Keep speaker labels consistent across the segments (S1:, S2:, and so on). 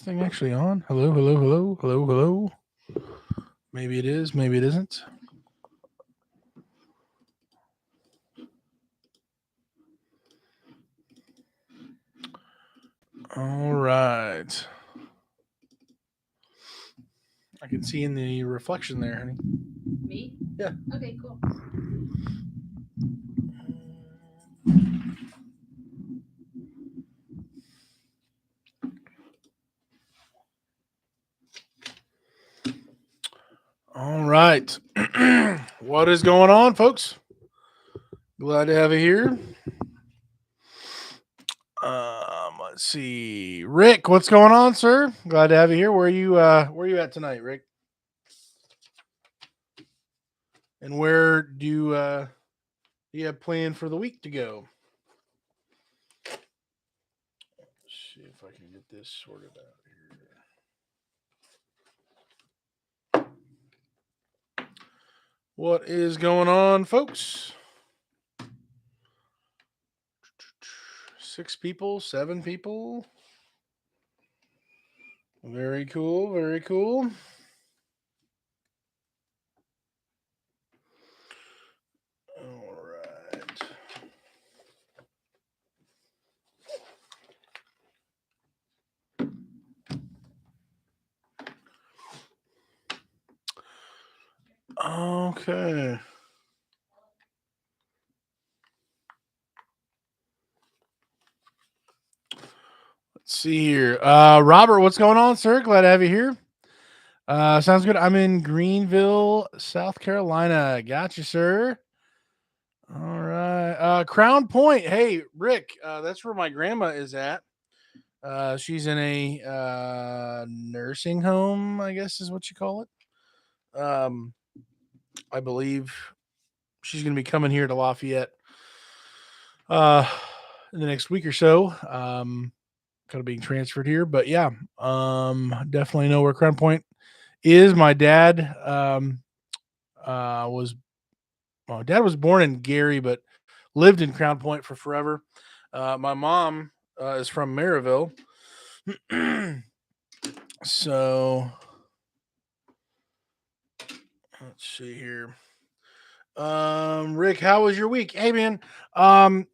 S1: thing actually on? Hello, hello, hello, hello, hello. Maybe it is, maybe it isn't. All right. I can see in the reflection there, honey.
S2: Me?
S1: Yeah.
S2: Okay, cool.
S1: All right. What is going on, folks? Glad to have you here. Let's see. Rick, what's going on, sir? Glad to have you here. Where are you at tonight, Rick? And where do you have planned for the week to go? Let's see if I can get this sorted out here. What is going on, folks? 6 people, 7 people. Very cool, very cool. All right. Okay. Let's see here. Robert, what's going on, sir? Glad to have you here. Sounds good. I'm in Greenville, South Carolina. Gotcha, sir. All right. Crown Point. Hey, Rick, that's where my grandma is at. She's in a nursing home, I guess is what you call it. I believe she's going to be coming here to Lafayette uh, in the next week or so. Kind of being transferred here, but yeah, definitely know where Crown Point is. My dad was dad was born in Gary, but lived in Crown Point for forever. My mom is from Maryville, so let's see here. Rick, how was your week? Hey, man.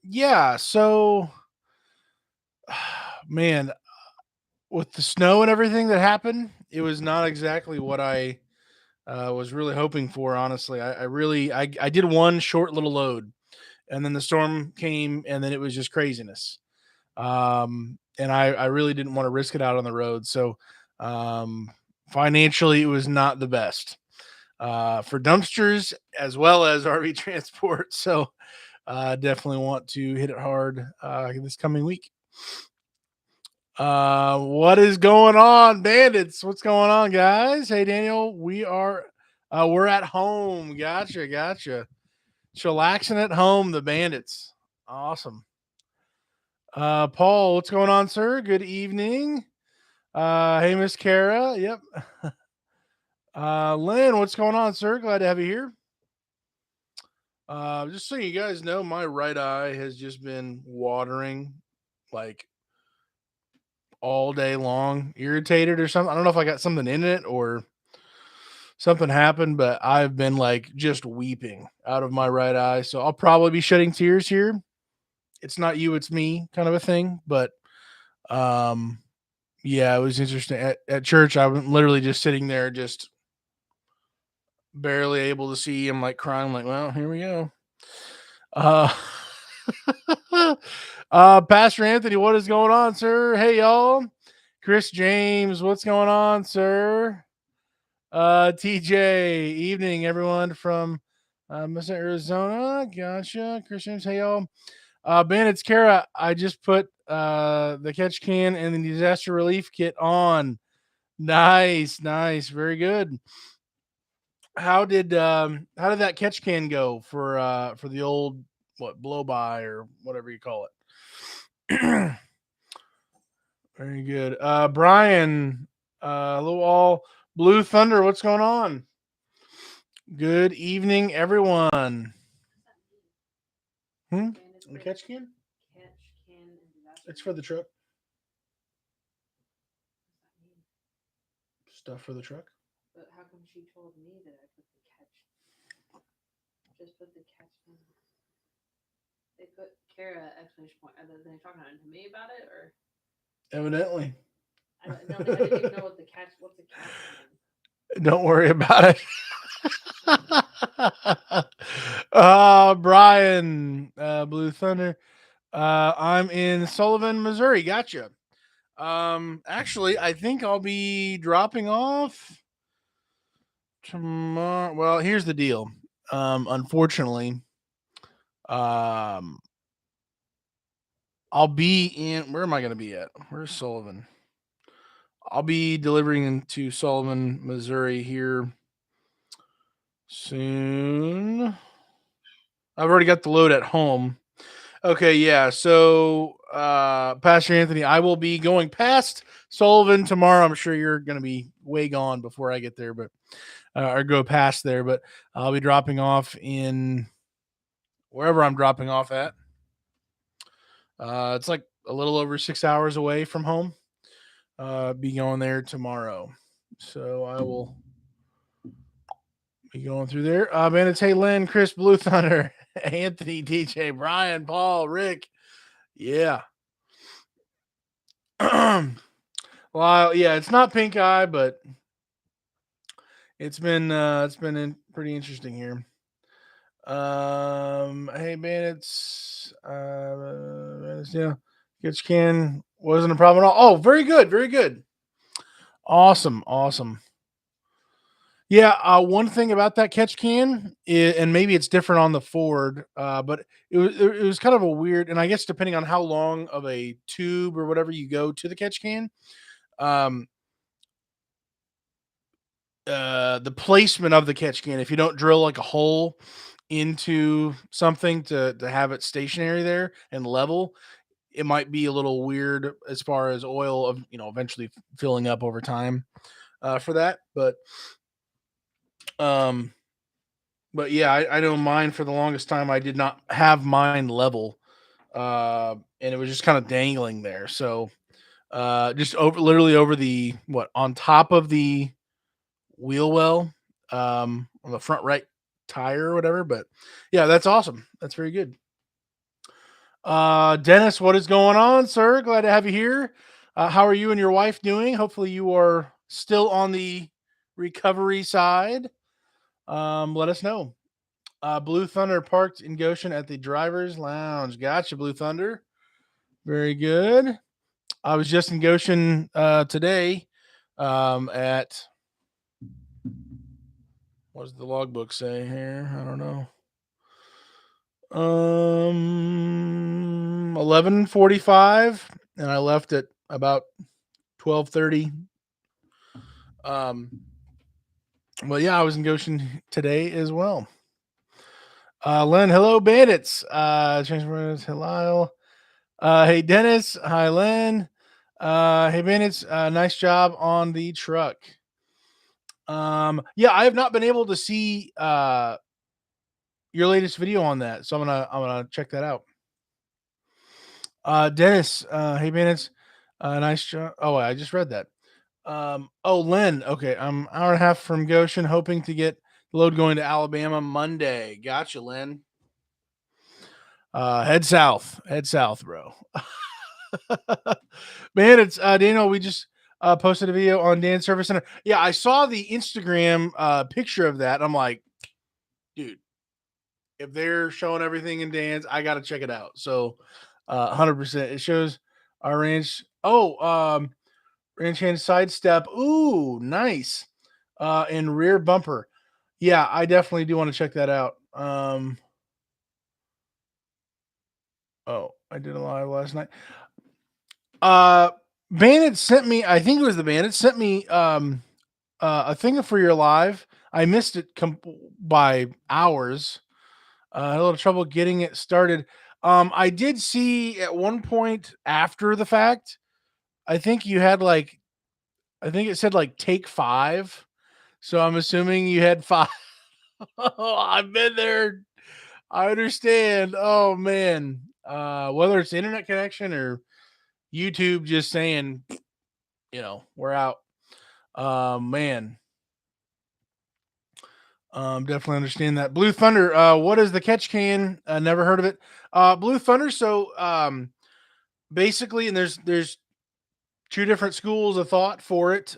S1: Yeah. So, man, with the snow and everything that happened, it was not exactly what I was really hoping for. Honestly, I did one short little load, and then the storm came, and then it was just craziness. And I really didn't want to risk it out on the road. So, um, financially, it was not the best for dumpsters as well as RV transport. So, definitely want to hit it hard this coming week. What is going on, bandits? What's going on, guys? Hey, Daniel, we're at home. Gotcha, gotcha. Chillaxing at home, the bandits. Awesome. Paul, what's going on, sir? Good evening. Hey, Miss Kara. Yep. Lynn, what's going on, sir? Glad to have you here. Just so you guys know, my right eye has just been watering like all day long, irritated or something. I don't know if I got something in it or something happened, but I've been like just weeping out of my right eye. So I'll probably be shedding tears here. It's not you, it's me kind of a thing. But um yeah, it was interesting. At church, I'm literally just sitting there, just barely able to see. I'm like crying, I'm like, well, here we go. Uh Pastor Anthony, what is going on, sir? Hey y'all. Chris James, what's going on, sir? TJ, evening, everyone from Mesa, Arizona. Gotcha. Chris James, hey y'all. Bandits Kara, I just put the catch can and the disaster relief kit on. Nice, nice, very good. How did that catch can go for the old what blow by or whatever you call it? Very good. Brian, hello all. Blue Thunder, what's going on? Good evening, everyone. Hmm? The catch can?
S2: Catch can and disaster.
S1: It's for the truck. stuff for the truck.
S2: But how come she told me that I put the catch? Just put the catch in. They put Kara exclamation point. Are they talking to me about it or?
S1: Evidently.
S2: I don't know. I didn't even know what the catch. What's a catch can?
S1: Don't worry about it. Brian, Blue Thunder. I'm in Sullivan, Missouri. Gotcha. Actually, I think I'll be dropping off tomorrow. Well, here's the deal. Unfortunately, um, I'll be in. Where am I going to be at? Where's Sullivan? I'll be delivering to Sullivan, Missouri here soon. I've already got the load at home. Okay, yeah. So, Pastor Anthony, I will be going past Sullivan tomorrow. I'm sure you're going to be way gone before I get there, but or go past there. But I'll be dropping off in wherever I'm dropping off at. It's like a little over 6 hours away from home. Be going there tomorrow, so I will be going through there. Bandits, hey, Lynn, Chris, Blue Thunder, Anthony, DJ, Brian, Paul, Rick. Yeah. Well, yeah, it's not pink eye, but it's been pretty interesting here. Hey, bandits, yeah, catch can wasn't a problem at all. Oh, very good, very good, awesome, awesome. Yeah, one thing about that catch can, and maybe it's different on the Ford, but it was kind of a weird, and I guess depending on how long of a tube or whatever you go to the catch can, um, the placement of the catch can, if you don't drill like a hole into something to have it stationary there and level, it might be a little weird as far as oil of eventually filling up over time for that. Um, but yeah, I know mine for the longest time. I did not have mine level, and it was just kind of dangling there. So just literally over the what on top of the wheel well, on the front right tire or whatever. But yeah, that's awesome. That's very good. Dennis, what is going on, sir? Glad to have you here. How are you and your wife doing? Hopefully, you are still on the recovery side. Let us know. Blue Thunder parked in Goshen at the driver's lounge. Gotcha, Blue Thunder. Very good. I was just in Goshen today at what does the logbook say here? I don't know. 11:45, and I left at about 12:30. Um, well, yeah, I was in Goshen today as well. Len, hello, bandits. Transference, hello. Hey, Dennis. Hi, Len. Hey, bandits. Nice job on the truck. Yeah, I have not been able to see your latest video on that, so I'm gonna check that out. Dennis. Hey, bandits. Nice job. Oh, I just read that. Oh, Len. Okay, I'm an hour and a half from Goshen, hoping to get the load going to Alabama Monday. Gotcha, Len. Head south. Head south, bro. Man, it's Daniel. We just posted a video on Dan's Service Center. Yeah, I saw the Instagram picture of that. I'm like, dude, if they're showing everything in Dan's, I got to check it out. So, 100%. It shows our ranch. Oh, ranch hand sidestep. Ooh, nice. And rear bumper. Yeah, I definitely do want to check that out. Oh, I did a live last night. Bandit sent me, I think it was the Bandit sent me a thing for your live. I missed it by hours. I had a little trouble getting it started. I did see at one point after the fact, I think you had like, I think it said like take 5. So I'm assuming you had 5. Oh, I've been there. I understand. Oh man. Whether it's the internet connection or YouTube just saying, we're out. Man, definitely understand that. Blue Thunder. What is the catch can? Never heard of it. Blue Thunder. So basically, and there's two different schools of thought for it.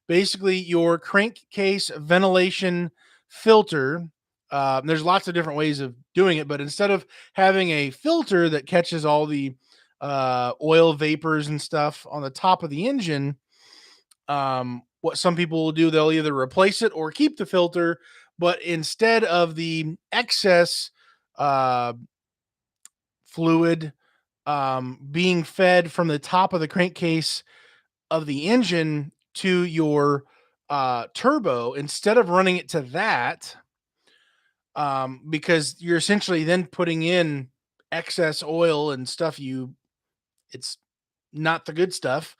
S1: Basically, your crankcase ventilation filter. There's lots of different ways of doing it, but instead of having a filter that catches all the oil vapors and stuff on the top of the engine, what some people will do, they'll either replace it or keep the filter, but instead of the excess uh, fluid being fed from the top of the crankcase of the engine to your turbo, instead of running it to that, because you're essentially then putting in excess oil and stuff it's not the good stuff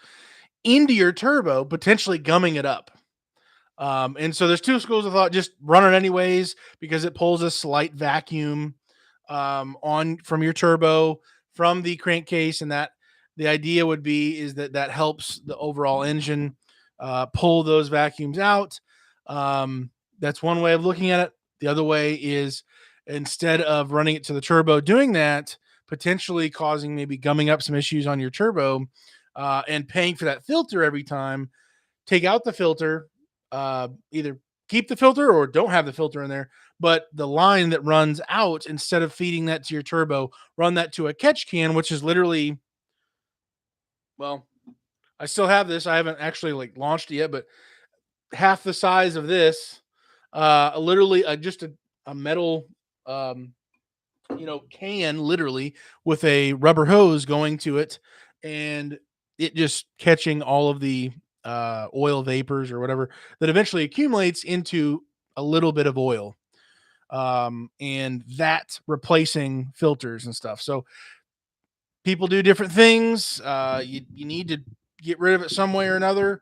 S1: into your turbo, potentially gumming it up. And so there's two schools of thought. Just run it anyways because it pulls a slight vacuum on from your turbo from the crankcase, and that the idea would be is that that helps the overall engine pull those vacuums out. Um, that's one way of looking at it. The other way is instead of running it to the turbo, doing that potentially causing maybe gumming up some issues on your turbo and paying for that filter every time. Take out the filter, either keep the filter or don't have the filter in there. But the line that runs out, instead of feeding that to your turbo, run that to a catch can, which is literally, well, I still have this. I haven't actually like launched it yet, but half the size of this, literally just a metal, um, can literally with a rubber hose going to it and it just catching all of the oil vapors or whatever that eventually accumulates into a little bit of oil. And that replacing filters and stuff. So people do different things. You need to get rid of it some way or another.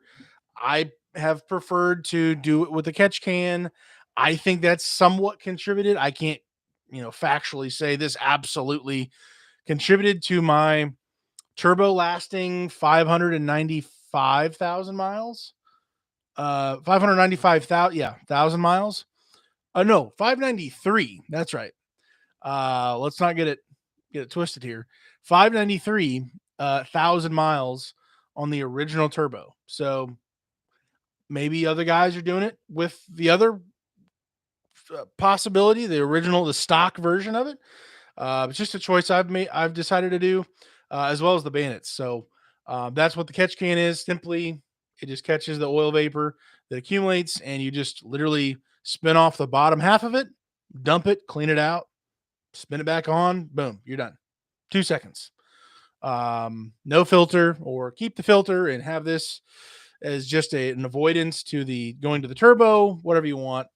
S1: I have preferred to do it with a catch can. I think that's somewhat contributed. I can't, factually say this absolutely contributed to my turbo lasting 595,000 miles. 595,000, yeah, 1,000 miles. No, 593. That's right. Let's not get it twisted here. 593 thousand miles on the original turbo. So maybe other guys are doing it with the other possibility, the stock version of it. It's just a choice I've decided to do, as well as the bandits. So that's what the catch can is. Simply, it just catches the oil vapor that accumulates, and you just literally spin off the bottom half of it, dump it, clean it out, spin it back on. Boom, you're done. 2 seconds. No filter, or keep the filter and have this as just an avoidance to the going to the turbo, whatever you want.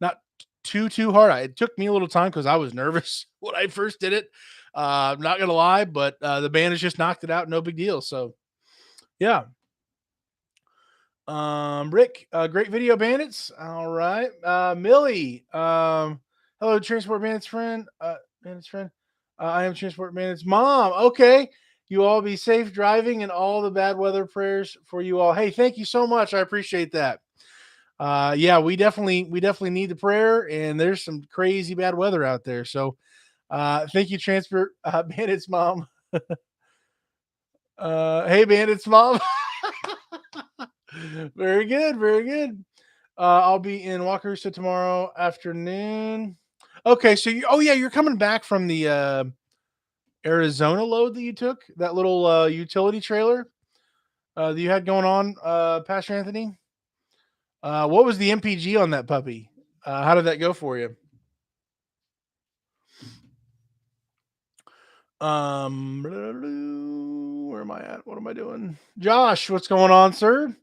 S1: Not too hard. It took me a little time because I was nervous when I first did it. Not gonna lie, but the band has just knocked it out. No big deal. So yeah. Rick, great video, bandits. All right. Millie. Hello, Transport Bandits friend. Bandits friend. I am Transport Bandits mom. Okay. You all be safe driving and all the bad weather prayers for you all. Hey, thank you so much. I appreciate that. Yeah, we definitely need the prayer, and there's some crazy bad weather out there. So thank you, Transport Bandits mom. Hey, Bandits mom. Very good, very good. I'll be in Wakarusa tomorrow afternoon. Okay, so oh yeah, you're coming back from the Arizona load that you took, that little utility trailer that you had going on, Pastor Anthony. What was the MPG on that puppy? How did that go for you? Where am I at? What am I doing? Josh, what's going on, sir?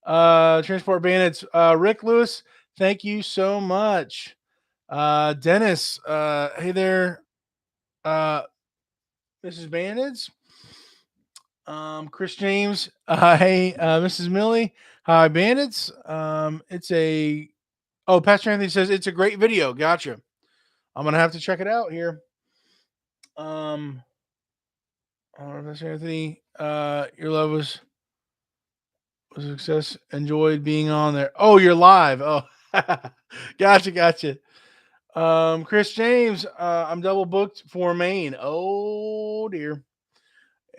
S1: Transport Bandits, Rick Lewis, thank you so much. Dennis, hey there, uh, Mrs. Bandits. Chris James, hey, Mrs. Millie, hi, Bandits. Pastor Anthony says it's a great video. Gotcha. I'm gonna have to check it out here. Um, Pastor Anthony, your love was Success. Enjoyed being on there. Oh, you're live. Oh, gotcha. Chris James, I'm double booked for Maine. Oh dear.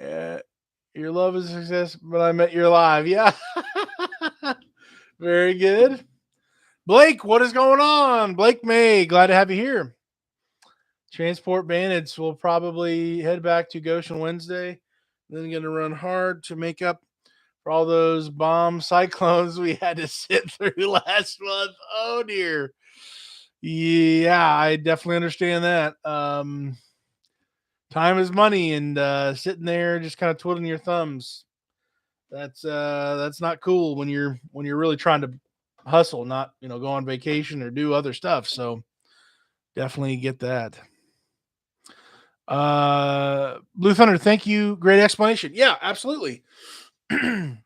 S1: Uh, your love is a success, but I met your live. Yeah. Very good. Blake, what is going on? Blake May, glad to have you here. Transport Bandits will probably head back to Goshen Wednesday. Then going to run hard to make up for all those bomb cyclones we had to sit through last month. Oh dear. Yeah, I definitely understand that. Time is money, and sitting there just kind of twiddling your thumbs. That's not cool when you're really trying to hustle, not go on vacation or do other stuff. So definitely get that. Blue Thunder, thank you. Great explanation. Yeah, absolutely. Pastor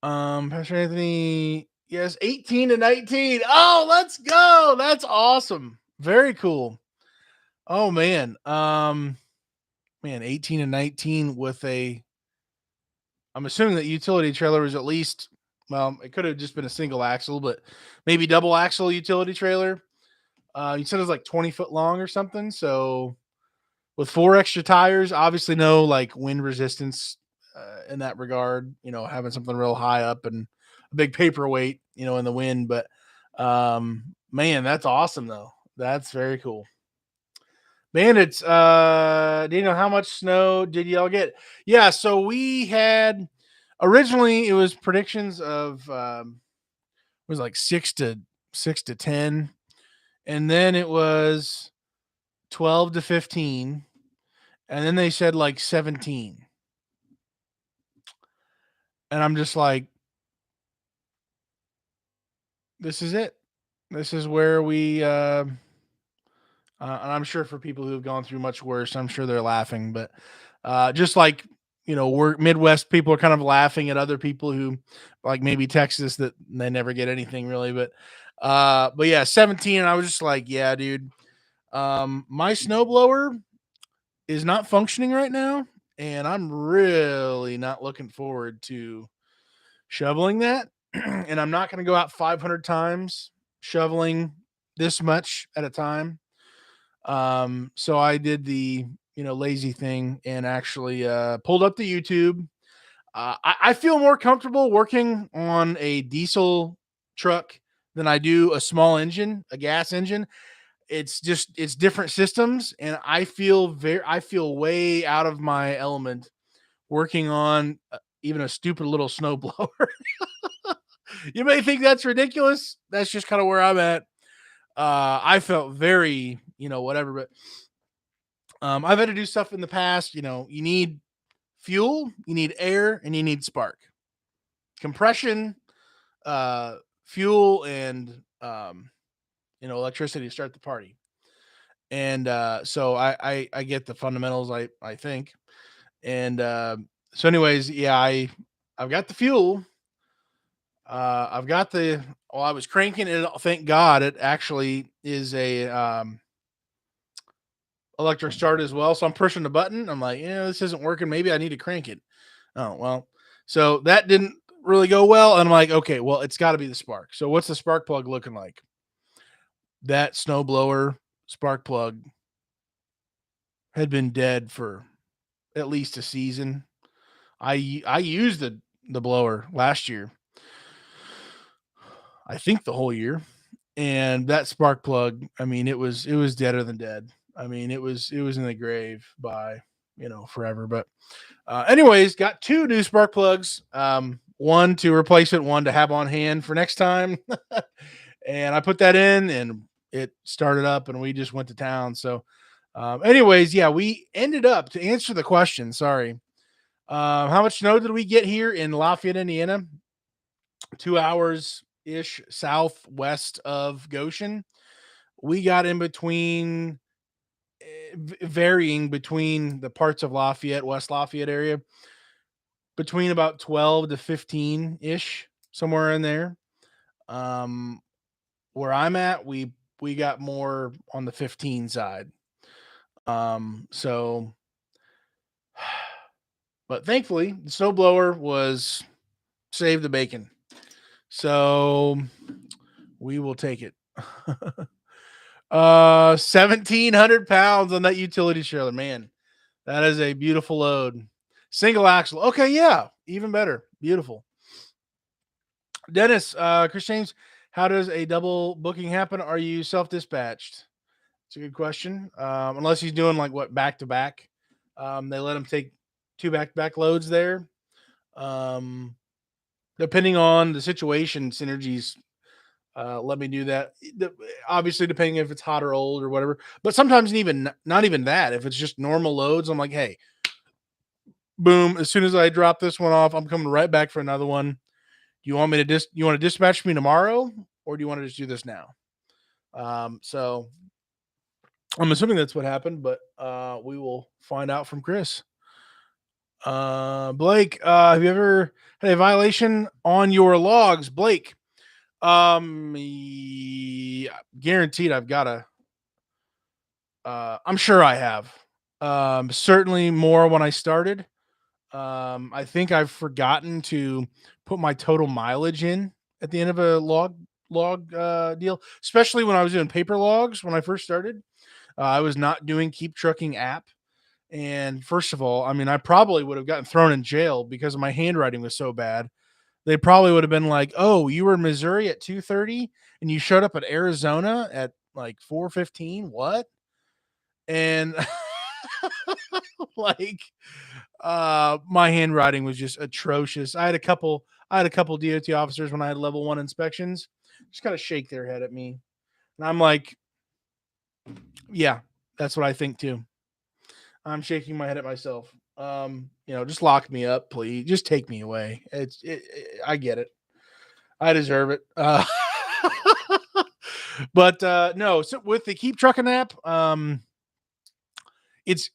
S1: Anthony, yes, 18 to 19. Oh, let's go. That's awesome. Very cool. Oh man, 18 and 19 with I'm assuming that utility trailer was at least, well, it could have just been a single axle, but maybe double axle utility trailer. You said it was like 20 foot long or something. So with 4 extra tires, obviously no like wind resistance in that regard, having something real high up and a big paperweight, in the wind. But man, that's awesome though. That's very cool. Bandits, do you know how much snow did y'all get? Yeah, so we had originally it was predictions of it was like 6 to 10, and then it was 12 to 15, and then they said like 17. And I'm just like, this is it. This is where we and I'm sure for people who've gone through much worse, I'm sure they're laughing. But just like we're Midwest people are kind of laughing at other people who, like maybe Texas, that they never get anything really. But yeah, 17, and I was just like, yeah, dude, my snowblower is not functioning right now, and I'm really not looking forward to shoveling that. And I'm not going to go out 500 times shoveling this much at a time. So I did the lazy thing and actually pulled up the YouTube. I feel more comfortable working on a diesel truck than I do a small engine, a gas engine. It's different systems, and I feel way out of my element working on even a stupid little snowblower. You may think that's ridiculous. That's just kind of where I'm at. I felt very, whatever, but I've had to do stuff in the past. You need fuel, you need air, and you need spark, compression, uh, fuel, and electricity to start the party. And so I get the fundamentals. I think, and so anyways, yeah, I've got the fuel. I've got the. Well, I was cranking it. Thank God, it actually is a electric start as well. So I'm pushing the button. I'm like, yeah, this isn't working. Maybe I need to crank it. Oh, well. So that didn't really go well. And I'm like, okay, well, it's got to be the spark. So what's the spark plug looking like? That snowblower spark plug had been dead for at least a season. I used the blower last year. I think the whole year. And that spark plug, I mean, it was deader than dead. I mean, it was in the grave by, forever. But anyways, got 2 new spark plugs. One to replace it, one to have on hand for next time. And I put that in, and it started up, and we just went to town. So, anyways, yeah, we ended up to answer the question. Sorry, how much snow did we get here in Lafayette, Indiana? 2 hours ish southwest of Goshen. We got in between, varying between the parts of Lafayette, West Lafayette area, between about 12 to 15 ish, somewhere in there. Um, where I'm at, we got more on the 15 side. So, but thankfully, the snowblower was save the bacon. So we will take it. 1,700 pounds on that utility trailer, man. That is a beautiful load. Single axle. Okay, yeah, even better. Beautiful. Dennis, Chris James, how does a double booking happen? Are you self dispatched? It's a good question. Unless he's doing like what back to back, they let him take two back to back loads there. Um, Depending on the situation, synergies let me do that. Obviously, depending if it's hot or old or whatever. But sometimes even not even that. If it's just normal loads, I'm like, hey, boom. As soon as I drop this one off, I'm coming right back for another one. Do you want me to you want to dispatch me tomorrow, or do you want to just do this now? So I'm assuming that's what happened, but we will find out from Chris. Blake, have you ever had a violation on your logs, Blake? Yeah, guaranteed I've got a I'm sure I have. Certainly more when I started. I think I've forgotten to put my total mileage in at the end of a log deal, especially when I was doing paper logs when I first started. I was not doing Keep Trucking app. And first of all, I mean, I probably would have gotten thrown in jail because my handwriting was so bad. They probably would have been like, "Oh, you were in Missouri at 2:30 and you showed up at Arizona at like 4:15. What?" And like my handwriting was just atrocious. I had a couple DOT officers when I had level 1 inspections just kind of shake their head at me. And I'm like, "Yeah, that's what I think too." I'm shaking my head at myself. Just lock me up, please. Just take me away. I get it. I deserve it. But no. So with the Keep Trucking app, it's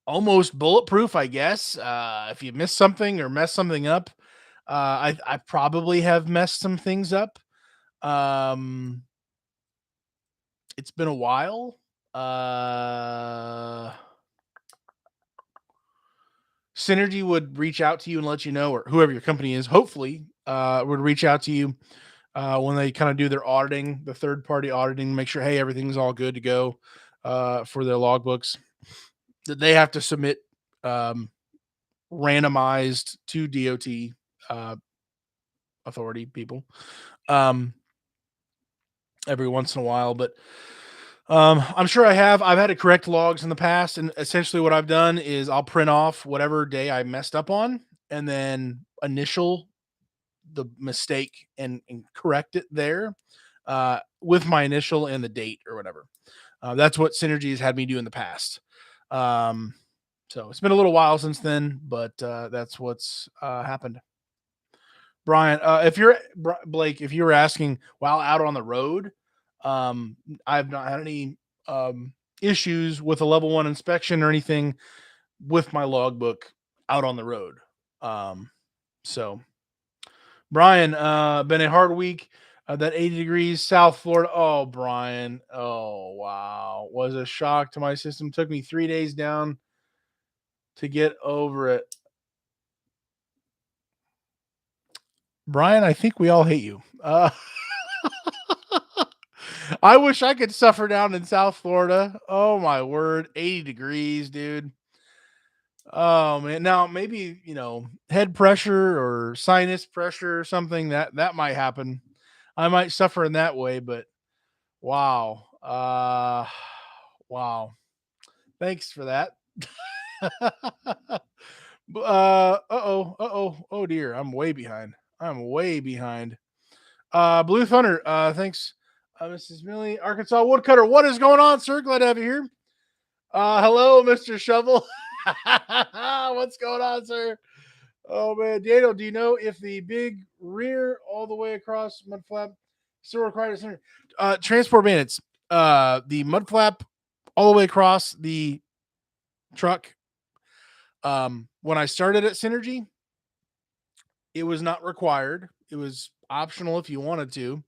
S1: almost bulletproof, I guess. If you miss something or mess something up, I probably have messed some things up. Um, it's been a while. Uh, Synergy would reach out to you and let you know, or whoever your company is, hopefully, would reach out to you when they kind of do their auditing, the third party auditing, make sure, hey, everything's all good to go for their logbooks. That they have to submit um, randomized to DOT uh, authority people every once in a while. But I'm sure I've had to correct logs in the past, and essentially what I've done is I'll print off whatever day I messed up on, and then initial the mistake and correct it there with my initial and the date or whatever. That's what Synergy has had me do in the past. Um, so it's been a little while since then, but that's what's happened. Brian, if you're Blake, if you were asking while out on the road, I've not had any issues with a level 1 inspection or anything with my logbook out on the road. So Brian, been a hard week. That 80 degrees South Florida. Oh, Brian. Oh, wow. Was a shock to my system. Took me 3 days down to get over it. Brian, I think we all hate you. I wish I could suffer down in South Florida. Oh my word, 80 degrees, dude. Oh man. Now maybe, head pressure or sinus pressure or something that might happen. I might suffer in that way, but wow. Wow. Thanks for that. Oh dear, I'm way behind. I'm way behind. Blue Thunder, thanks. Mrs. Millie, Arkansas Woodcutter. What is going on, sir? Glad to have you here. Hello, Mr. Shovel. What's going on, sir? Oh man, Daniel, do you know if the big rear all the way across mud flap still required a center? Transport bandits. The mud flap all the way across the truck. When I started at Synergy, it was not required. It was optional if you wanted to.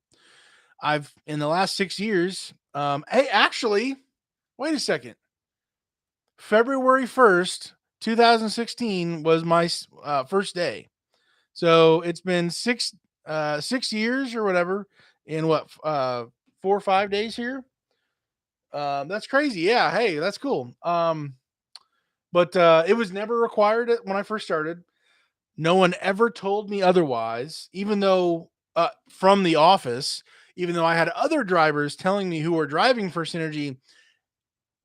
S1: I've in the last 6 years. Hey, actually, wait a second. February 1st, 2016 was my first day. So it's been 6 years or whatever in what 4 or 5 days here. That's crazy. Yeah. Hey, that's cool. But it was never required when I first started. No one ever told me otherwise, even though from the office, even though I had other drivers telling me who were driving for Synergy,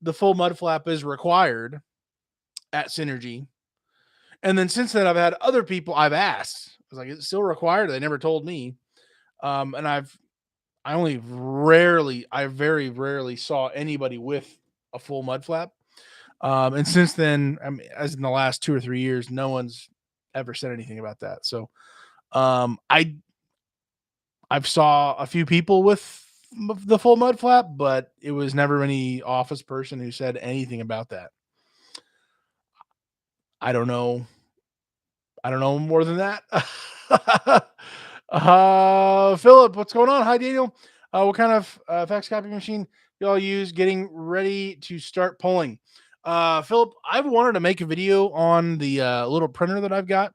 S1: the full mud flap is required at Synergy. And then since then, I've had other people I've asked. I was like, is it still required? They never told me. And I very rarely saw anybody with a full mud flap. And since then, I mean, as in the last 2 or 3 years, no one's ever said anything about that. So um, I I've saw a few people with the full mud flap, but it was never any office person who said anything about that. I don't know. I don't know more than that. Philip, what's going on? Hi, Daniel. What kind of fax copy machine y'all use getting ready to start pulling? Philip, I've wanted to make a video on the little printer that I've got,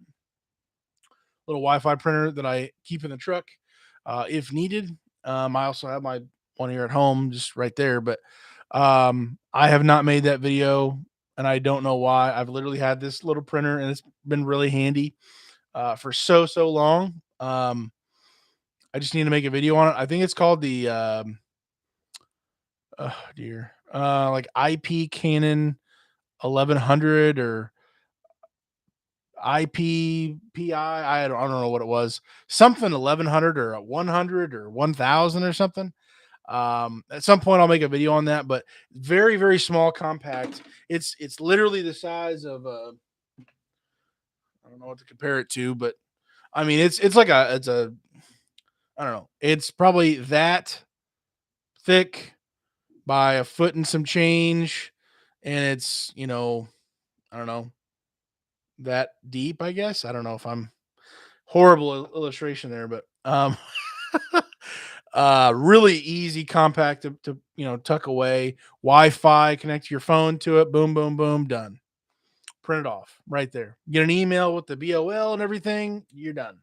S1: little Wi-Fi printer that I keep in the truck if needed. I also have my one here at home, just right there, but I have not made that video, and I don't know why. I've literally had this little printer, and it's been really handy for so long. I just need to make a video on it. I think it's called the oh dear, like IP Canon 1100 or IPPI. I don't know what it was. Something 1100 or a 100 or 1000 or something. At some point I'll make a video on that, but very small, compact. It's literally the size of a, I don't know what to compare it to, but I mean it's like it's a, I don't know. It's probably that thick by a foot and some change, and it's, I don't know, that deep, I guess. I don't know if I'm horrible illustration there, but really easy, compact to tuck away. Wi-Fi, connect your phone to it. Boom, boom, boom, done. Print it off right there. Get an email with the BOL and everything. You're done.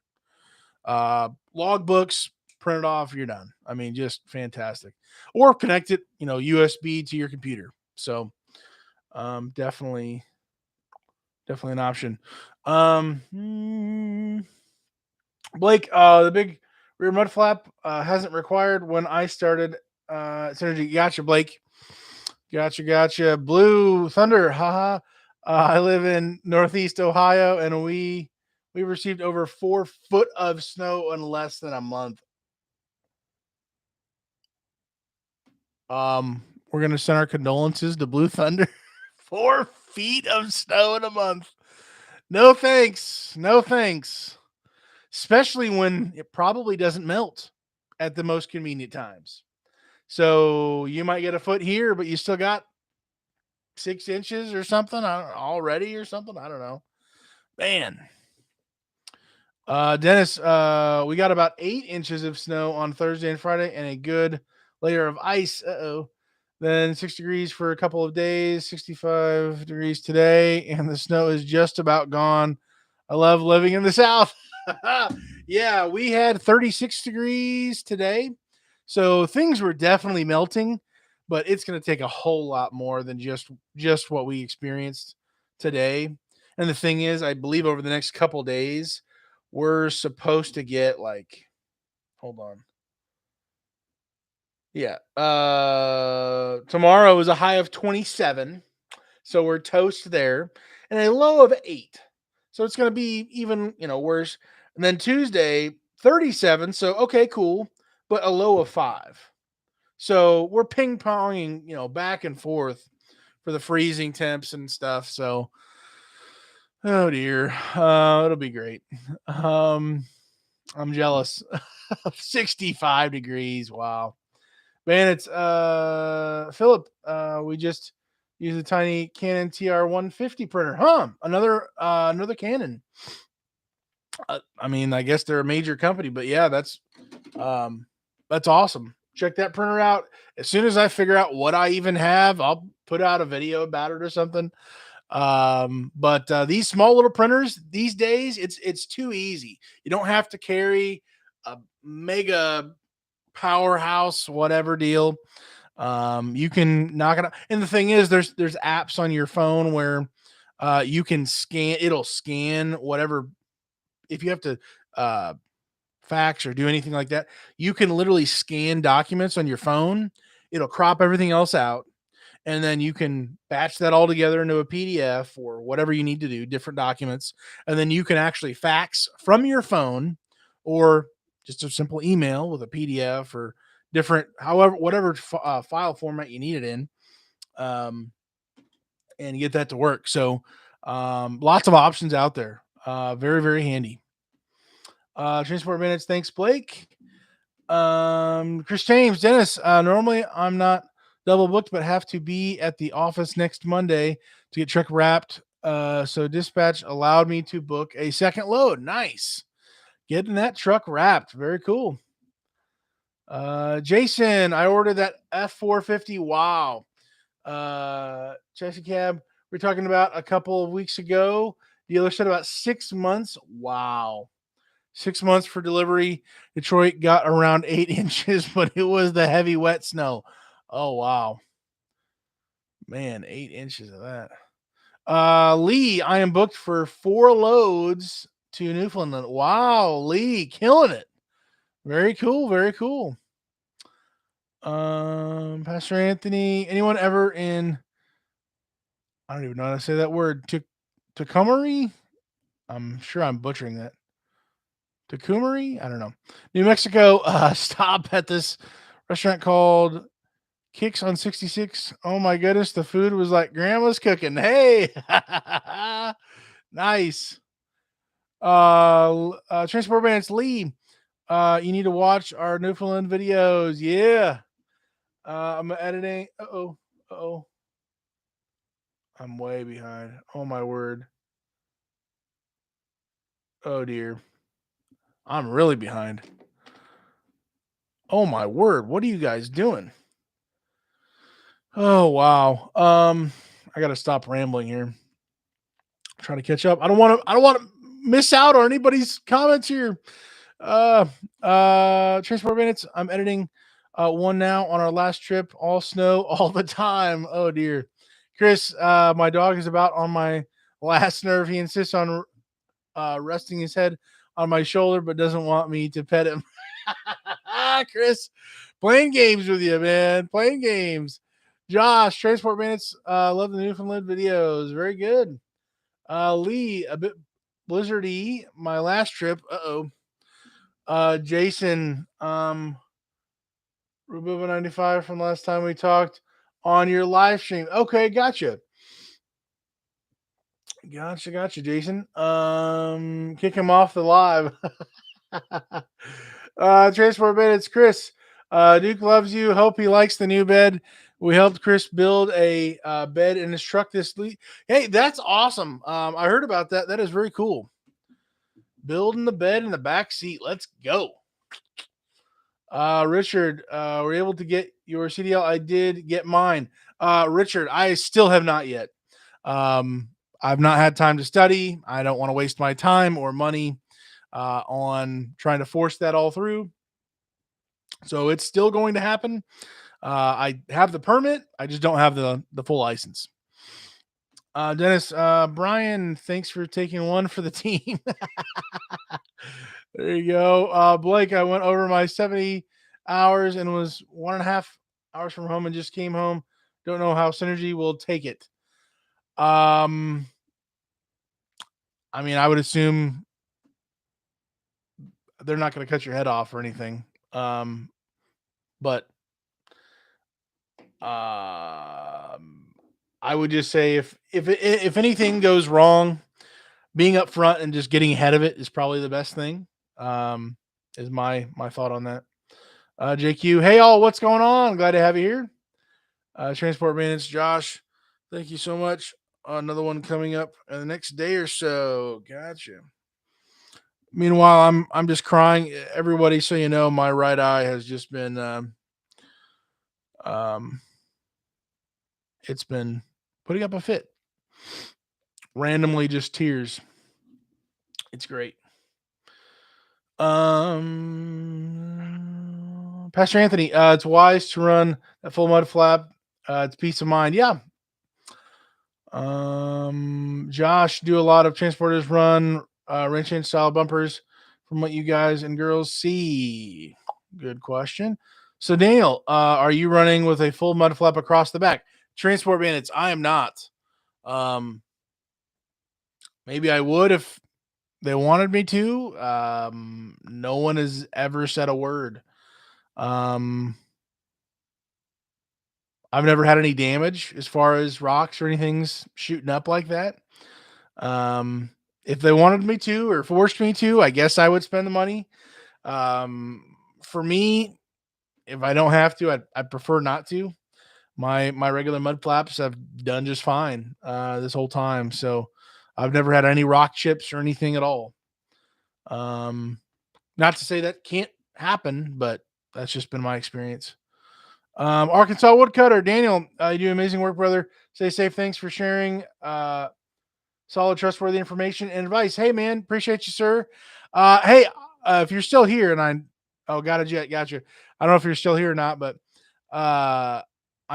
S1: Logbooks, print it off. You're done. I mean, just fantastic. Or connect it, USB to your computer. So, definitely an option. Blake, the big rear mud flap hasn't required when I started Synergy. Gotcha, Blake. Gotcha. Blue Thunder, haha. I live in Northeast Ohio, and we received over 4 foot of snow in less than a month. We're gonna send our condolences to Blue Thunder. 4 feet of snow in a month. No thanks. No thanks. Especially when it probably doesn't melt at the most convenient times. So you might get a foot here, but you still got 6 inches or something already or something. I don't know. Man. Dennis, we got about 8 inches of snow on Thursday and Friday and a good layer of ice. Uh-oh. Then 6 degrees for a couple of days, 65 degrees today, and the snow is just about gone. I love living in the South. Yeah, we had 36 degrees today. So things were definitely melting, but it's going to take a whole lot more than just what we experienced today. And the thing is, I believe over the next couple days, we're supposed to get like, hold on. Yeah. Tomorrow is a high of 27. So we're toast there. And a low of 8. So it's going to be even, worse. And then Tuesday, 37. So okay, cool. But a low of 5. So we're ping-ponging, back and forth for the freezing temps and stuff. So oh dear. It'll be great. I'm jealous of 65 degrees. Wow. Man, it's Philip. We just used a tiny Canon TR150 printer. Another Canon. I mean, I guess they're a major company, but yeah, that's awesome. Check that printer out. As soon as I figure out what I even have, I'll put out a video about it or something. But these small little printers these days, it's too easy. You don't have to carry a mega powerhouse whatever deal. You can knock it out. And the thing is, there's apps on your phone where you can scan. It'll scan whatever. If you have to uh, fax or do anything like that, you can literally scan documents on your phone. It'll crop everything else out, and then you can batch that all together into a PDF or whatever you need to do, different documents, and then you can actually fax from your phone or just a simple email with a PDF or different, however, whatever file format you need it in, um, and get that to work. So, lots of options out there. Very, very handy. Transport minutes. Thanks, Blake. Chris James, Dennis. Normally I'm not double booked, but have to be at the office next Monday to get truck wrapped. So dispatch allowed me to book a second load. Nice. Getting that truck wrapped. Very cool. Jason, I ordered that F450. Wow. Chassis cab. We are talking about a couple of weeks ago. Dealer said about 6 months. Wow. 6 months for delivery. Detroit got around 8 inches, but it was the heavy wet snow. Oh wow. Man, 8 inches of that. Lee, I am booked for 4 loads to Newfoundland. Wow, Lee, killing it. Very cool, very cool. Pastor Anthony, anyone ever in I don't even know how to say that word. Tacumari? I'm sure I'm butchering that. Tacumari? I don't know. New Mexico, stop at this restaurant called Kicks on 66. Oh my goodness, the food was like grandma's cooking. Hey, nice. Transport Bandits Lee. You need to watch our Newfoundland videos. Yeah. I'm editing. Uh oh. I'm way behind. Oh my word. Oh dear. I'm really behind. Oh my word. What are you guys doing? Oh wow. I gotta stop rambling here. Trying to catch up. I don't want to miss out on anybody's comments here. Transport minutes. I'm editing one now on our last trip. All snow all the time. Oh dear. Chris, my dog is about on my last nerve. He insists on resting his head on my shoulder, but doesn't want me to pet him. Chris, playing games with you, man. Playing games. Josh, Transport Minutes. Love the Newfoundland videos. Very good. Lee, a bit blizzardy. My last trip. Jason, Rububa 95 from last time we talked on your live stream. Okay, gotcha. Gotcha, Jason. Kick him off the live. Transport bed, it's Chris. Duke loves you. Hope he likes the new bed. We helped Chris build a bed in his truck this week. Hey, that's awesome. I heard about that. That is very cool. Building the bed in the back seat. Let's go. Richard, were able to get your CDL? I did get mine. Richard, I still have not yet. I've not had time to study. I don't want to waste my time or money on trying to force that all through. So it's still going to happen. I have the permit. I just don't have the full license. Dennis, Brian, thanks for taking one for the team. There you go. Blake, I went over my 70 hours and was 1.5 hours from home and just came home. Don't know how Synergy will take it. I mean, I would assume they're not going to cut your head off or anything. But I would just say if anything goes wrong, being up front and just getting ahead of it is probably the best thing. Is my thought on that. JQ, hey all, what's going on? Glad to have you here. Transport Minutes, Josh, thank you so much. Another one coming up in the next day or so. Gotcha. Meanwhile, I'm just crying. Everybody, so you know, my right eye has just been it's been putting up a fit. randomly just tears. It's great. Pastor Anthony, it's wise to run a full mud flap. It's peace of mind. Yeah. Josh, do a lot of transporters run wrench in style bumpers from what you guys and girls see? Good question. So Daniel, are you running with a full mud flap across the back? Transport bandits, I am not. Um, maybe I would if they wanted me to. No one has ever said a word. Um, I've never had any damage as far as rocks or anything's shooting up like that. Um, if they wanted me to or forced me to, I guess I would spend the money. For me, if I don't have to, I prefer not to. My regular mud flaps have done just fine this whole time, so I've never had any rock chips or anything at all. Um, Not to say that can't happen, but that's just been my experience. Arkansas Woodcutter, Daniel, you do amazing work, brother. Stay safe. Thanks for sharing solid, trustworthy information and advice. Hey, man, appreciate you, sir. Hey, if you're still here, and got a jet, got you. I don't know if you're still here or not, but I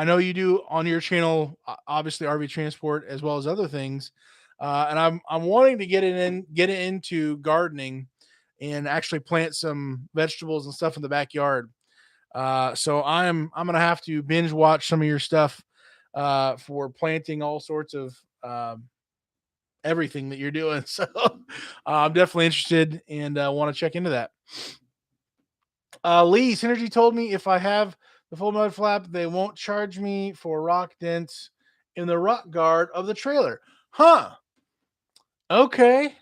S1: know you do on your channel, obviously RV transport as well as other things. And I'm wanting to get it into gardening and actually plant some vegetables and stuff in the backyard. So I'm gonna have to binge watch some of your stuff for planting all sorts of everything that you're doing. So I'm definitely interested and want to check into that. Lee Synergy told me if I have the full mud flap, they won't charge me for rock dents in the rock guard of the trailer. Huh? Okay,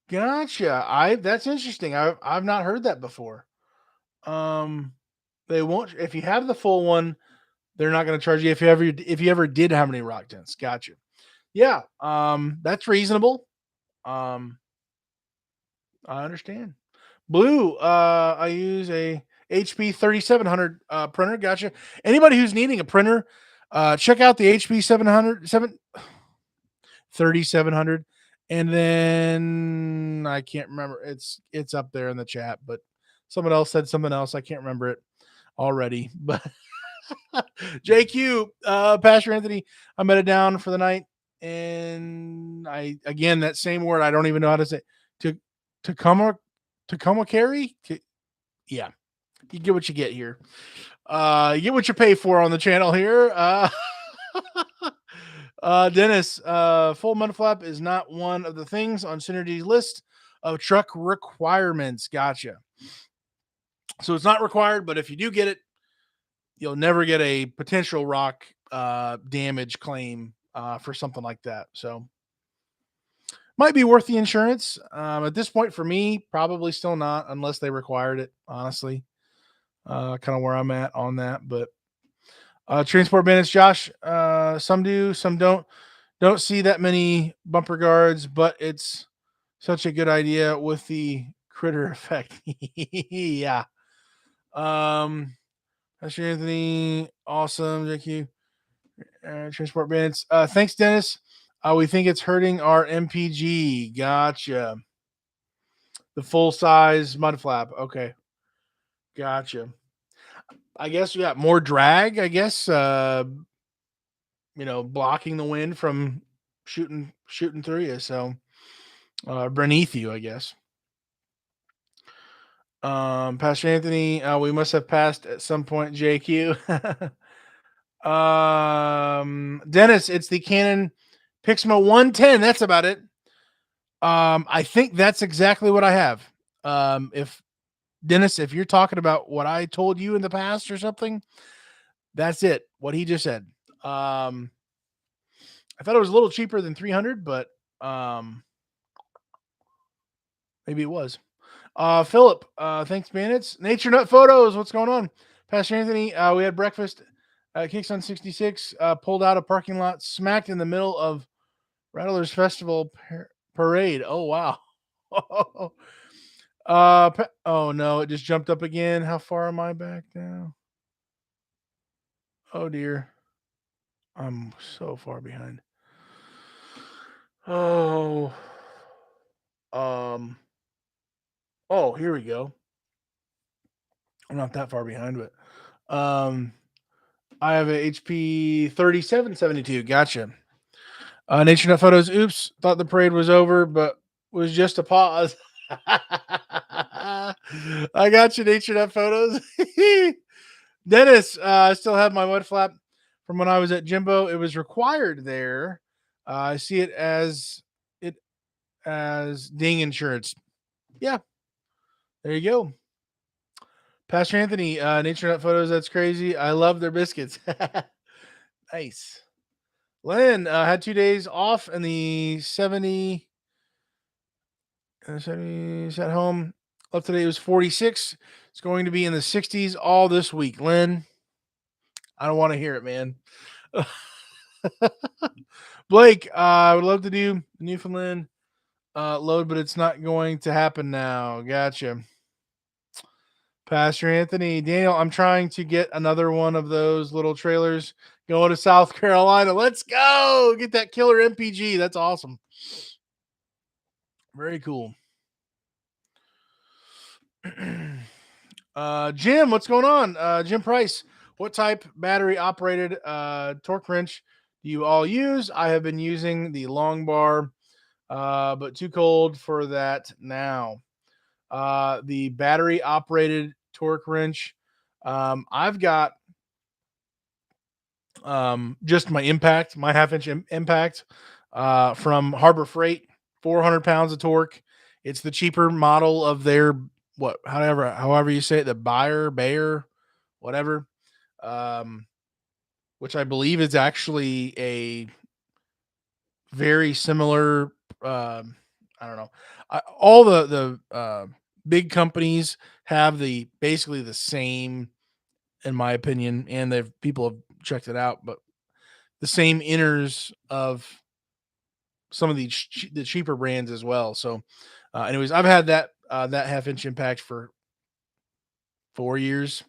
S1: gotcha. I That's interesting. I've not heard that before. Um, they won't if you have the full one. They're not going to charge you if you ever did have any rock dents. Gotcha. Yeah. That's reasonable. Um, I understand. Blue, I use a HP 3700 printer. Gotcha. Anybody who's needing a printer, check out the HP 3700. And then I can't remember. It's up there in the chat, but someone else said something else. I can't remember it already. But JQ, Pastor Anthony, I'm headed down for the night. And again, that same word, I don't even know how to say to Tacoma carry. Yeah, you get what you get here. You get what you pay for on the channel here. Dennis, full mud flap is not one of the things on Synergy's list of truck requirements. Gotcha. So it's not required, but if you do get it, you'll never get a potential rock damage claim for something like that. So might be worth the insurance. At this point, for me, probably still not, unless they required it. Honestly, kind of where I'm at on that. But transport bandits, Josh. Some do, some don't. Don't see that many bumper guards, but it's such a good idea with the critter effect. Yeah. Pastor Anthony, awesome. JQ. Transport bandits. Thanks, Dennis. We think it's hurting our MPG. Gotcha. The full size mud flap. Okay. Gotcha. I guess you got more drag, I guess. Blocking the wind from shooting through you. So beneath you, I guess. Pastor Anthony, we must have passed at some point, JQ. Dennis, it's the Canon Pixma 110. That's about it. I think that's exactly what I have. If Dennis, if you're talking about what I told you in the past or something, that's it. What he just said. I thought it was a little cheaper than 300, but maybe it was. Philip, thanks, bandits. Nature Nut Photos, what's going on? Pastor Anthony, we had breakfast at Kicks on 66, pulled out a parking lot, smacked in the middle of Rattlers Festival Parade. Oh, wow. Oh, no, it just jumped up again. How far am I back now? Oh, dear. I'm so far behind. Oh, um, oh, here we go. I'm not that far behind, but I have a HP 3772. Gotcha. Nature Nut Photos. Oops, thought the parade was over, but was just a pause. I got you, Nature Nut Photos. Dennis, I still have my mud flap from when I was at Jimbo. It was required there. I see it as ding insurance. Yeah, there you go. Pastor Anthony, Nature Nut Photos. That's crazy. I love their biscuits. Nice. Lynn had 2 days off in the 70s at home. Up today it was 46. It's going to be in the 60s all this week. Lynn, I don't want to hear it, man. Blake, I would love to do Newfoundland load, but it's not going to happen now. Gotcha. Pastor Anthony, Daniel, I'm trying to get another one of those little trailers going to South Carolina. Let's go. Get that killer MPG. That's awesome. Very cool. Jim, what's going on? Jim Price, what type battery operated torque wrench do you all use? I have been using the long bar, but too cold for that now. The battery operated torque wrench. I've got just my impact, my half-inch impact from Harbor Freight, 400 pounds of torque. It's the cheaper model of their however you say it, the Bayer, whatever, um, which I believe is actually a very similar. I don't know. All the big companies have the basically the same, in my opinion, and they've people have checked it out, but the same inners of some of the cheaper brands as well. So, anyways, I've had that half-inch impact for 4 years,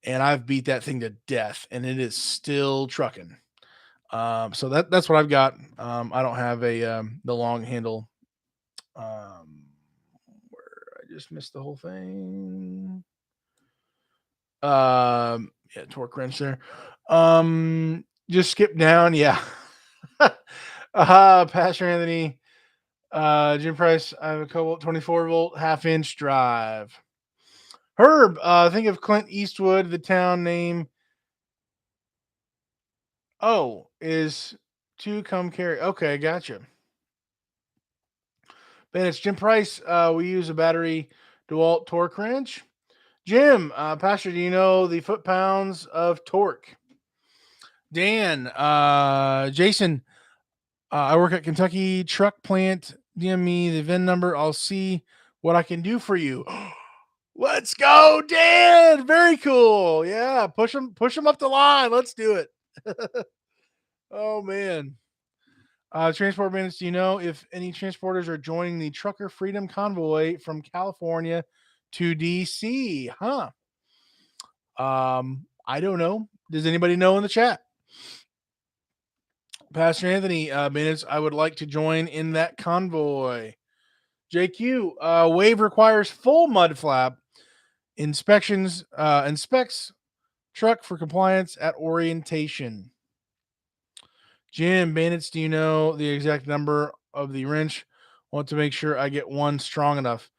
S1: and I've beat that thing to death, and it is still trucking. So that's what I've got. I don't have a the long handle. Where I just missed the whole thing. Yeah, torque wrench there. Just skip down. Yeah. Pastor Anthony, Jim Price. I have a Cobalt 24-volt half-inch drive. Herb, think of Clint Eastwood. The town name. Oh, is to come carry. Okay, gotcha. Ben, it's Jim Price. We use a battery DeWalt torque wrench. Jim, Pastor, do you know the foot pounds of torque? Dan, Jason, I work at Kentucky Truck Plant. DM me the VIN number. I'll see what I can do for you. Let's go, Dan. Very cool. Yeah, push them up the line. Let's do it. Oh man. Transport minutes. Do you know if any transporters are joining the Trucker Freedom Convoy from California to DC? Huh. I don't know. Does anybody know in the chat? Pastor Anthony, minutes. I would like to join in that convoy. JQ, wave requires full mud flap inspects truck for compliance at orientation. Jim, bandits, do you know the exact number of the wrench? Want to make sure I get one strong enough.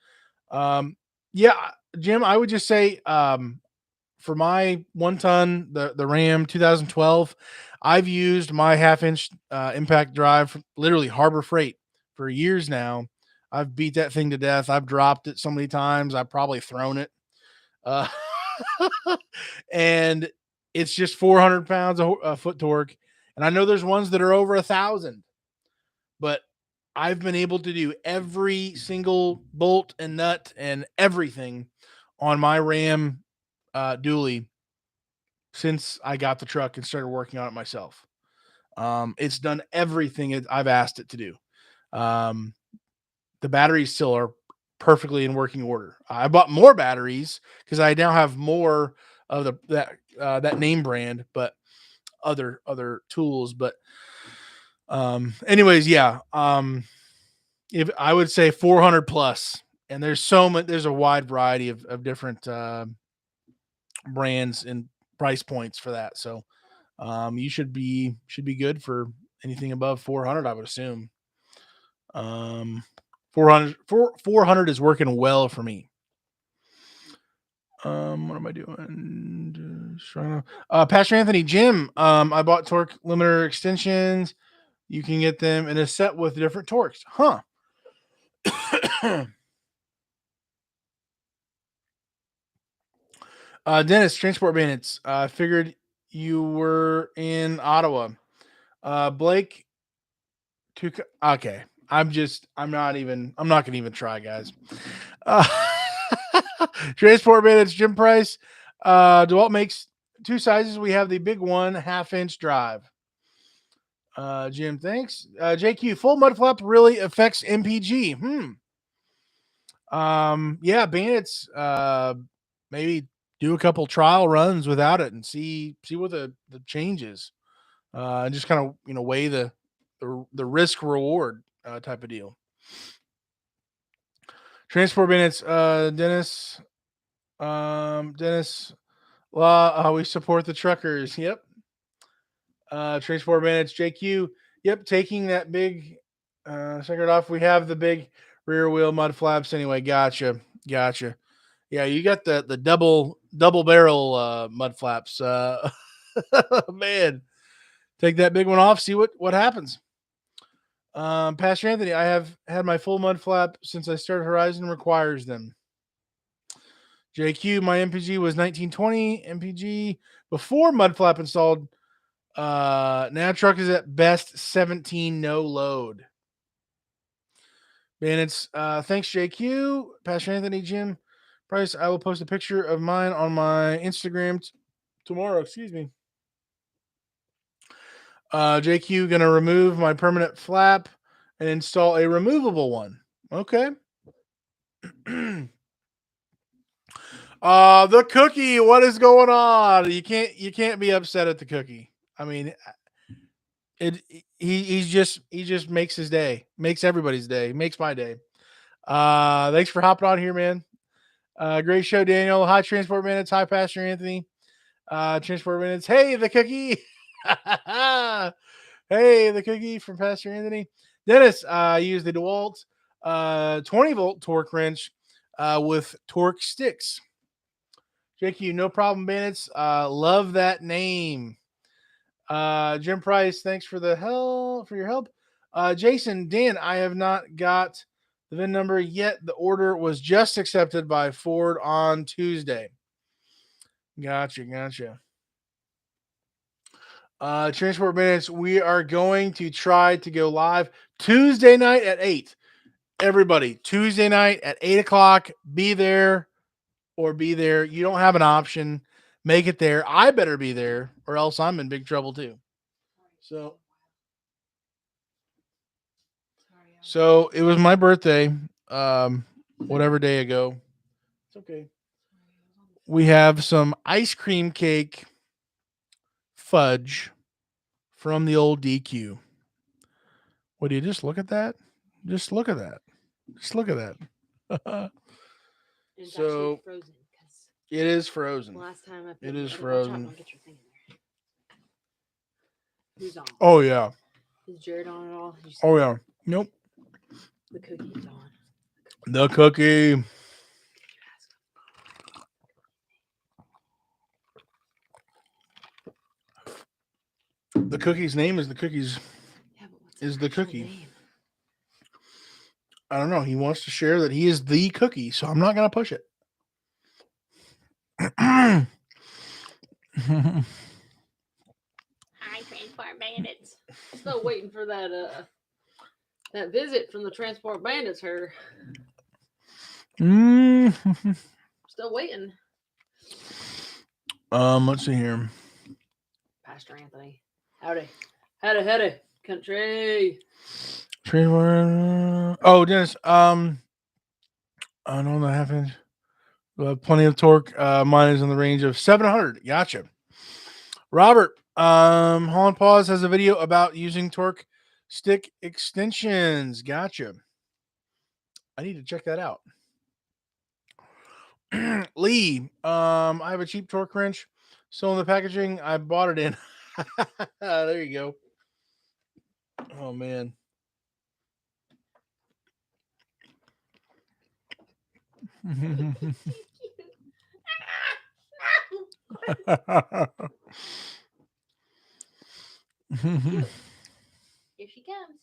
S1: Yeah, Jim, I would just say for my 1 ton, the Ram 2012, I've used my half-inch impact drive from literally Harbor Freight for years now. I've beat that thing to death. I've dropped it so many times. I've probably thrown it. Uh, and it's just 400 pounds of foot torque. And I know there's ones that are over 1,000, but I've been able to do every single bolt and nut and everything on my Ram dually since I got the truck and started working on it myself. It's done everything I've asked it to do. The batteries still are perfectly in working order. I bought more batteries because I now have more of that name brand, but other tools. But Anyways, yeah. If I would say 400 plus, and there's a wide variety of different brands and price points for that. So you should be good for anything above 400, I would assume. Um, 400 is working well for me. What am I doing? Just trying to, Pastor Anthony, Jim. I bought torque limiter extensions. You can get them in a set with different torques. Huh. Dennis, Transport Bandits. Figured you were in Ottawa. Blake, okay. I'm not gonna even try, guys. Uh, Transport Bandits, Jim Price. DeWalt makes two sizes. We have the big one, 1/2 inch drive. Jim, thanks. JQ, full mud flap really affects MPG. Yeah, Bandits. Maybe do a couple trial runs without it and see what the changes. And just kind of weigh the risk reward type of deal. Transport Bandits, Dennis. Dennis. We support the truckers. Yep. Transport Bandits, JQ. Yep, taking that big second off. We have the big rear wheel mud flaps anyway. Gotcha. Yeah, you got the double barrel mud flaps. Man, take that big one off. See what happens. Pastor Anthony, I have had my full mud flap since I started Horizon. Requires them. JQ, my MPG was 1920 MPG before mud flap installed. Now truck is at best 17 no load. Bandits, thanks JQ, Pastor Anthony, Jim Price. I will post a picture of mine on my Instagram tomorrow. Excuse me. JQ gonna remove my permanent flap and install a removable one. Okay. The cookie. What is going on? You can't be upset at the cookie. I mean, he just makes his day, makes everybody's day, makes my day. Thanks for hopping on here, man. Great show, Daniel. Hi, Transport Minutes. Hi, Pastor Anthony. Transport Minutes. Hey, the cookie. Hey, the cookie from Pastor Anthony. Dennis, use the DeWalt 20-volt torque wrench with torque sticks. JQ, no problem, Bandits. Love that name. Jim Price, thanks for your help. Jason, Dan, I have not got the VIN number yet. The order was just accepted by Ford on Tuesday. Gotcha. Transport Minutes, we are going to try to go live Tuesday night at 8. Everybody, Tuesday night at 8 o'clock, be there or be there. You don't have an option. Make it there. I better be there or else I'm in big trouble too. So it was my birthday, whatever day ago. It's okay. We have some ice cream cake fudge from the old DQ. What do you just look at that? Just look at that.
S2: It's
S1: So
S2: actually frozen.
S1: it is frozen.
S2: Last time I
S1: It is
S2: watch out,
S1: frozen.
S2: don't get your thing in there. Who's on?
S1: Oh yeah.
S2: Is Jared on at all?
S1: Oh yeah. Nope.
S2: The cookie's on.
S1: The cookie. The cookie's name is the cookies.
S2: Yeah, but what's
S1: is the
S2: actual
S1: cookie.
S2: name?
S1: I don't know. He wants to share that he is the cookie, so I'm not gonna push it.
S2: Hi, Transport Bandits. Still waiting for that visit from the Transport Bandits here. Still waiting.
S1: Let's see here.
S2: Pastor Anthony. Howdy, country.
S1: Oh, Dennis. I know the 1/2 inch. Plenty of torque. Mine is in the range of 700. Gotcha. Robert. Holland Paws has a video about using torque Stick extensions. Gotcha. I need to check that out. Lee, I have a cheap torque wrench. Still in the packaging. I bought it in. There you go. Oh man.
S2: Here she comes.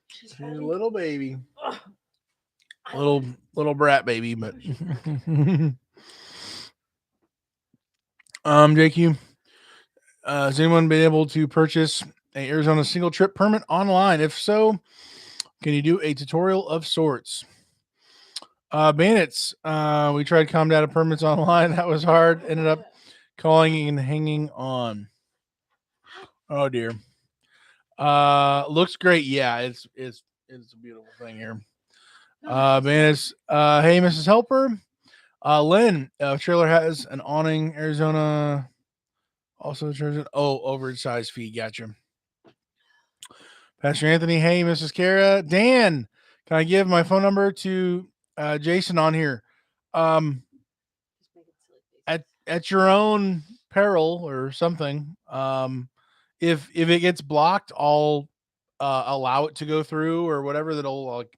S2: She's
S1: She's a
S2: holding.
S1: little baby.
S2: Ugh.
S1: Little brat baby, but JQ, has anyone been able to purchase a Arizona single trip permit online? If so, can you do a tutorial of sorts? Bandits, we tried calm data permits online. That was hard. Ended up calling and hanging on. Oh dear. Looks great. Yeah, it's a beautiful thing here. Bandits. Hey, Mrs. Helper. Lynn, trailer has an awning. Arizona also charges. Oh, oversized fee. Gotcha. Pastor Anthony. Hey, Mrs. Kara. Dan, can I give my phone number to Jason on here?
S2: Just making silly faces.
S1: At your own peril or something. If it gets blocked, I'll allow it to go through or whatever. That'll like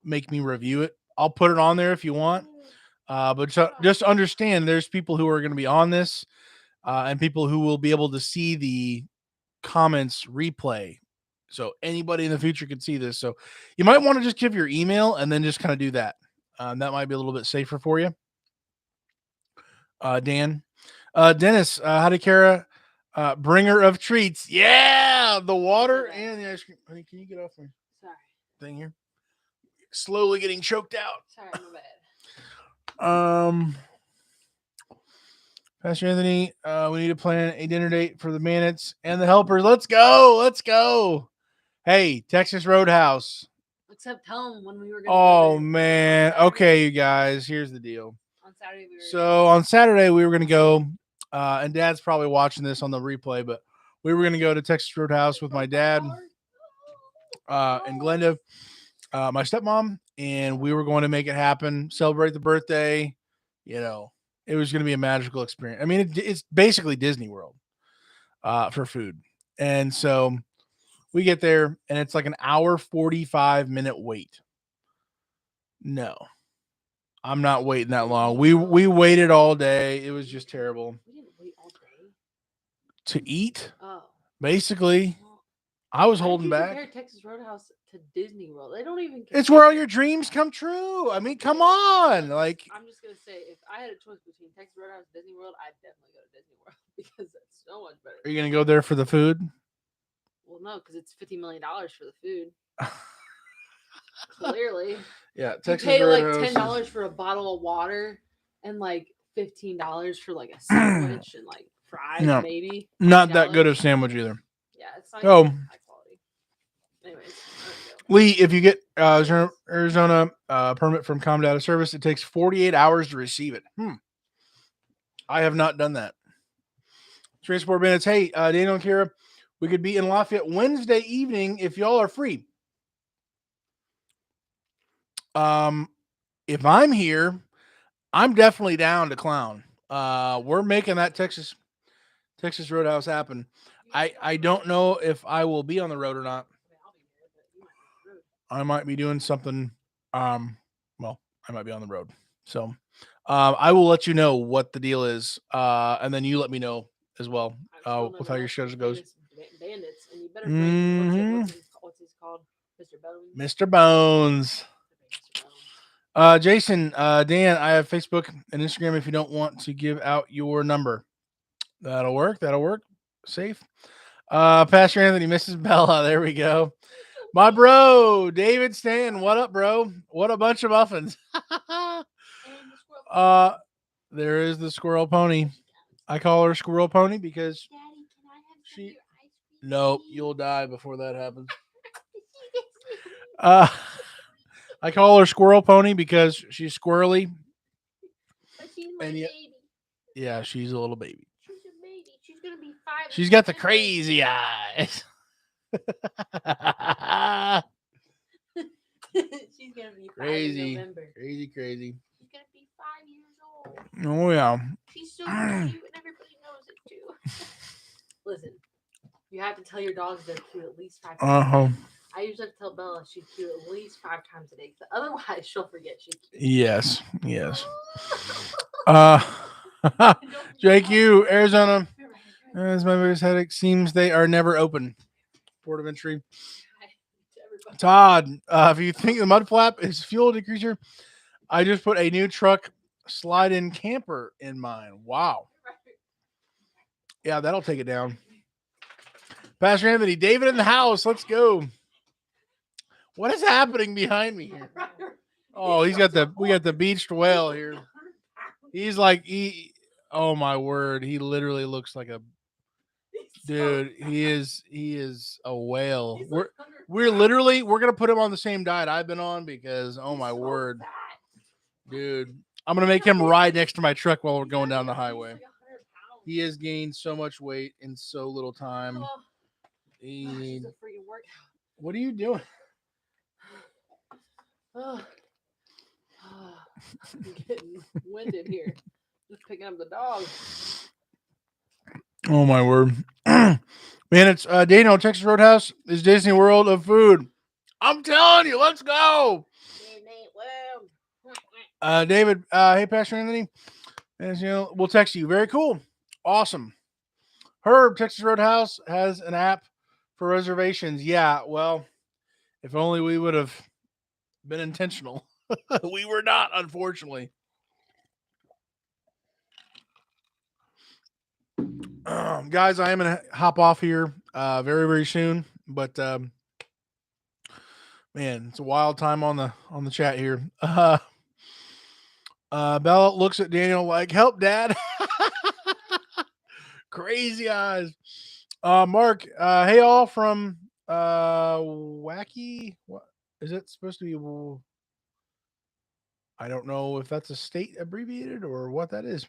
S1: make me review it. I'll put it on there if you want. But just understand, there's people who are going to be on this, and people who will be able to see the comments replay. So anybody in the future could see this. So you might want to just give your email and then just kind of do that. That might be a little bit safer for you. Dan. Dennis, howdy, Kara. Bringer of treats. Yeah, the water and the ice cream. Honey, can you get off my
S2: Sorry.
S1: thing here? Slowly getting choked out.
S2: Sorry, my bad.
S1: Pastor Anthony, we need to plan a dinner date for the Bandits and the Helpers. Let's go. Let's go. Hey, Texas Roadhouse.
S2: Except tell them when we were going to
S1: Oh,
S2: go
S1: man. Okay, you guys, here's the deal.
S2: On Saturday, we were
S1: So on Saturday, we were going to go, and Dad's probably watching this on the replay, but we were going to go to Texas Roadhouse with my dad and Glenda, my stepmom, and we were going to make it happen, celebrate the birthday. You know, it was going to be a magical experience. I mean, it's basically Disney World for food. And so we get there, and it's like an hour, 45-minute wait. No, I'm not waiting that long. We waited all day. It was just terrible.
S2: We didn't wait all day
S1: To eat,
S2: Oh,
S1: basically.
S2: well,
S1: I was
S2: why did
S1: holding
S2: you
S1: back.
S2: compare Texas Roadhouse to Disney World? They don't even.
S1: It's where all your dreams come true. I mean, come on. Like,
S2: I'm just gonna say, if I had a choice between Texas Roadhouse and Disney World, I'd definitely go to Disney World because that's so much better.
S1: are you gonna go there for the food?
S2: Well, no, because it's $50 million for the food. Clearly,
S1: Yeah,
S2: you
S1: Texas
S2: pay like
S1: Roadhouse is-
S2: $10 for a bottle of water and like $15 for like a sandwich and like fries,
S1: No,
S2: maybe.
S1: not that good
S2: $10.
S1: of sandwich either.
S2: Yeah, it's not
S1: Oh.
S2: even high quality. Anyways, there we go.
S1: Lee, if you get Arizona permit from Com Data Service, it takes 48 hours to receive it. I have not done that. Transport Bandits. Hey, Daniel and Kira, we could be in Lafayette Wednesday evening if y'all are free. If I'm here, I'm definitely down to clown. We're making that Texas Roadhouse happen. I don't know if I will be on the road or not.
S2: I'll be here, but you might be on the road.
S1: I might be doing something. Well, I might be on the road. So I will let you know what the deal is. And then you let me know as well with how your schedule goes.
S2: Bandits, and you better bring what's his called? Mr. Bones.
S1: Mr. Bones.
S2: Mr. Bones.
S1: Jason, Dan, I have Facebook and Instagram if you don't want to give out your number. That'll work. Safe. Pastor Anthony, Mrs. Bella. There we go. My bro, David Stan. What up, bro? What a bunch of muffins. There is the squirrel pony. I call her Squirrel Pony because
S2: Daddy, can I have
S1: she.
S2: your ice cream?
S1: Nope, you'll die before that happens. I call her Squirrel Pony because she's squirrely.
S2: But she's my baby.
S1: Yeah, she's a little baby.
S2: She's a baby. She's gonna be 5.
S1: She's got the crazy eyes.
S2: She's gonna be 5 in
S1: Crazy,
S2: November.
S1: crazy.
S2: She's gonna be 5 years old.
S1: Oh yeah.
S2: She's so cute, and everybody knows it too. Listen, you have to tell your dogs they're cute at least 5 times. I usually have to tell Bella she's cute at least 5 times a day. Otherwise, she'll forget she's cute.
S1: Yes. Uh, JQ, Arizona. As my various headache seems they are never open. Port of entry. Todd, if you think the mud flap is fuel decreaser, I just put a new truck slide-in camper in mine. Wow. Yeah, that'll take it down. Pastor Anthony, David in the house. Let's go. What is happening behind me here? Oh, we got the beached whale here. He's like oh my word, he literally looks like a dude. He is a whale. We're gonna put him on the same diet I've been on because oh my word, dude. I'm gonna make him ride next to my truck while we're going down the highway. He has gained so much weight in so little time. What are you doing?
S2: I'm getting winded here. Just picking up the dog.
S1: Oh my word. Man, it's Daniel, Texas Roadhouse is Disney World of food. I'm telling you, let's go. David, hey Pastor Anthony. As you know, we'll text you. Very cool. Awesome. Herb, Texas Roadhouse has an app for reservations. Yeah, well, if only we would have been intentional. We were not, unfortunately. Guys, I am gonna hop off here very, very soon. But man, it's a wild time on the chat here. Bella looks at Daniel like, "Help, Dad." Crazy eyes. Mark, hey all from Wacky. What is it supposed to be? I don't know if that's a state abbreviated or what that is.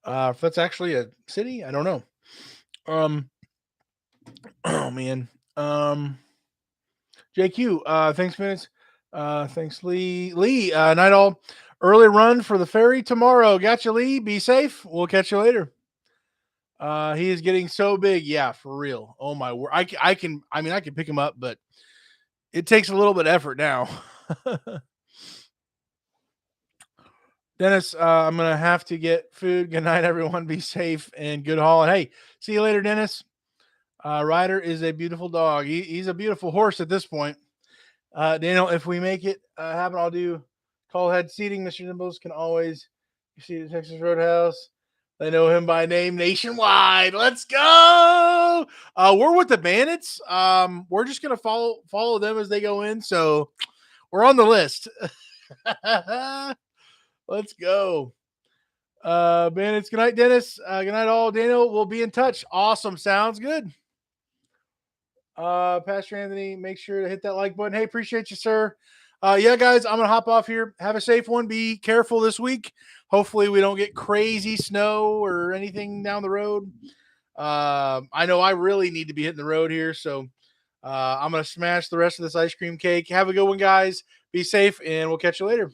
S1: If that's actually a city, I don't know. Oh man. JQ, thanks minutes. Thanks Lee. Night all. Early run for the ferry tomorrow. Gotcha, Lee. Be safe. We'll catch you later. He is getting so big. Yeah, for real. Oh my word. I can pick him up, but it takes a little bit of effort now. Dennis, I'm going to have to get food. Good night, everyone. Be safe and good haul. And hey, see you later, Dennis. Ryder is a beautiful dog. He's a beautiful horse at this point. Daniel, if we make it happen, I'll do call head seating. Mr. Nimbles can always see the Texas Roadhouse. They know him by name nationwide. Let's go. We're with the Bandits. We're just gonna follow them as they go in. So we're on the list. Let's go. Bandits. Good night, Dennis. Good night, all. Daniel, we'll be in touch. Awesome. Sounds good. Pastor Anthony, make sure to hit that like button. Hey, appreciate you, sir. Yeah, guys, I'm gonna hop off here. Have a safe one. Be careful this week. Hopefully, we don't get crazy snow or anything down the road. I know I really need to be hitting the road here, so I'm gonna smash the rest of this ice cream cake. Have a good one, guys. Be safe, and we'll catch you later.